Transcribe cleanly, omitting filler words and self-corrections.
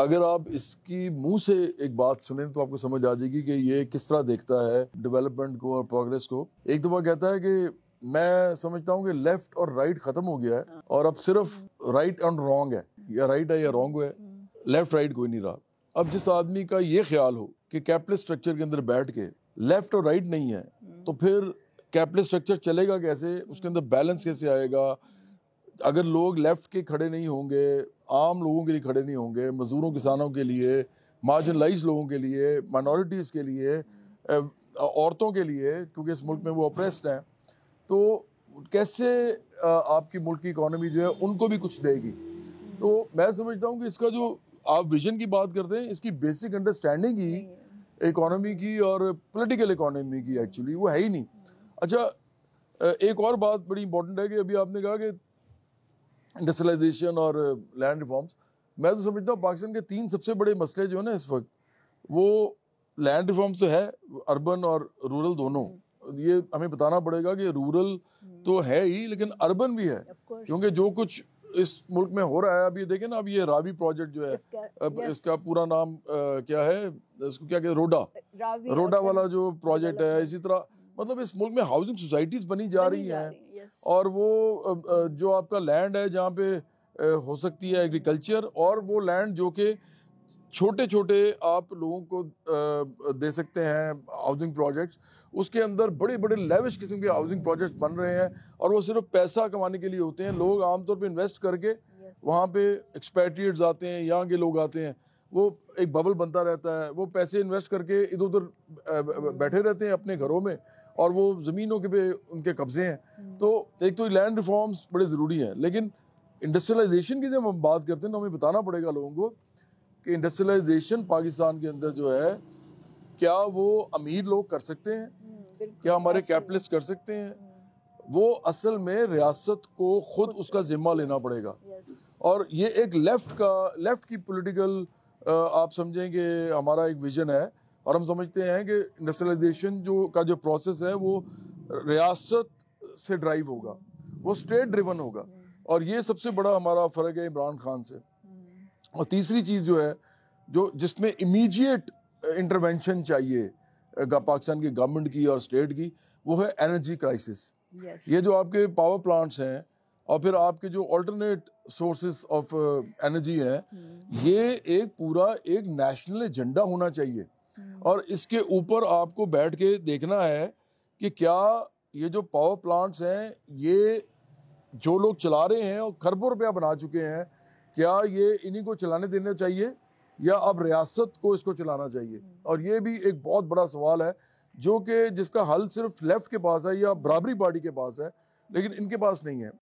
اگر آپ اس کی منہ سے ایک بات سنیں تو آپ کو سمجھ آ جائے گی کہ یہ کس طرح دیکھتا ہے ڈیولپمنٹ کو اور پروگریس کو. ایک دفعہ کہتا ہے کہ میں سمجھتا ہوں کہ لیفٹ اور رائٹ ختم ہو گیا ہے اور اب صرف رائٹ اینڈ رانگ ہے, یا رائٹ ہے یا رانگ ہے, لیفٹ رائٹ کوئی نہیں رہا. اب جس آدمی کا یہ خیال ہو کہ کیپٹلسٹ اسٹرکچر کے اندر بیٹھ کے لیفٹ اور رائٹ نہیں ہے, تو پھر کیپٹلسٹ اسٹرکچر چلے گا کیسے, اس کے اندر بیلنس کیسے آئے گا؟ اگر لوگ لیفٹ کے کھڑے نہیں ہوں گے, عام لوگوں کے لیے کھڑے نہیں ہوں گے, مزدوروں کسانوں کے لیے, مارجنلائز لوگوں کے لیے, مائنورٹیز کے لیے, عورتوں کے لیے, کیونکہ اس ملک میں وہ اپریسڈ ہیں, تو کیسے آپ کی ملک کی اکانومی جو ہے ان کو بھی کچھ دے گی؟ تو میں سمجھتا ہوں کہ اس کا جو آپ ویژن کی بات کرتے ہیں, اس کی بیسک انڈرسٹینڈنگ ہی اکانومی کی اور پولیٹیکل اکانومی کی ایکچولی وہ ہے ہی نہیں. اچھا, ایک اور بات بڑی امپورٹنٹ ہے کہ ابھی آپ نے کہا کہ انڈسٹریلائزیشن اور لینڈ ریفارمز. میں تو سمجھتا ہوں پاکستان کے 3 سب سے بڑے مسئلے جو ہیں نا اس وقت, وہ لینڈ ریفارمز تو ہے, اربن اور رورل دونوں. یہ ہمیں بتانا پڑے گا کہ رورل تو ہے ہی لیکن اربن بھی ہے, کیونکہ جو کچھ اس ملک میں ہو رہا ہے, اب یہ دیکھیں نا, اب یہ راوی پروجیکٹ جو ہے, اب اس کا پورا نام کیا ہے, اس کو کیا کہتے ہیں, روڈا والا جو پروجیکٹ ہے. اسی طرح مطلب اس ملک میں ہاؤسنگ سوسائٹیز بنی جا رہی ہیں, اور وہ جو آپ کا لینڈ ہے جہاں پہ ہو سکتی ہے ایگریکلچر, اور وہ لینڈ جو کہ چھوٹے چھوٹے آپ لوگوں کو دے سکتے ہیں ہاؤسنگ پروجیکٹس, اس کے اندر بڑے بڑے لیوش قسم کے ہاؤسنگ پروجیکٹس بن رہے ہیں, اور وہ صرف پیسہ کمانے کے لیے ہوتے ہیں. لوگ عام طور پہ انویسٹ کر کے وہاں پہ ایکسپیٹریٹس آتے ہیں, یہاں کے لوگ آتے ہیں, وہ ایک ببل بنتا رہتا ہے, وہ پیسے انویسٹ کر کے ادھر ادھر بیٹھے رہتے ہیں اپنے گھروں میں, اور وہ زمینوں کے پہ ان کے قبضے ہیں. تو ایک تو لینڈ ریفارمز بڑے ضروری ہیں, لیکن انڈسٹریلائزیشن کی جب ہم بات کرتے ہیں تو ہمیں بتانا پڑے گا لوگوں کو کہ انڈسٹریلائزیشن پاکستان کے اندر جو ہے, کیا وہ امیر لوگ کر سکتے ہیں, کیا ہمارے کیپٹلسٹ کر سکتے ہیں؟ وہ اصل میں ریاست کو خود اس کا ذمہ لینا پڑے گا. اور یہ ایک لیفٹ کی پولیٹیکل آپ سمجھیں کہ ہمارا ایک ویژن ہے, اور ہم سمجھتے ہیں کہ انڈسٹریلائزیشن کا جو پروسیس ہے وہ ریاست سے ڈرائیو ہوگا, وہ اسٹیٹ ڈریون ہوگا, اور یہ سب سے بڑا ہمارا فرق ہے عمران خان سے. اور تیسری چیز جو ہے, جس میں امیجیٹ انٹرونشن چاہیے پاکستان کی گورنمنٹ کی اور اسٹیٹ کی, وہ ہے انرجی کرائسس. یہ جو آپ کے پاور پلانٹس ہیں اور پھر آپ کے جو آلٹرنیٹ سورسز آف انرجی ہیں, یہ ایک پورا ایک نیشنل ایجنڈا ہونا چاہیے, اور اس کے اوپر آپ کو بیٹھ کے دیکھنا ہے کہ کیا یہ جو پاور پلانٹس ہیں یہ جو لوگ چلا رہے ہیں اور کھربوں روپیہ بنا چکے ہیں, کیا یہ انہی کو چلانے دینا چاہیے یا اب ریاست کو اس کو چلانا چاہیے؟ اور یہ بھی ایک بہت بڑا سوال ہے, جو کہ جس کا حل صرف لیفٹ کے پاس ہے یا برابری پارٹی کے پاس ہے, لیکن ان کے پاس نہیں ہے.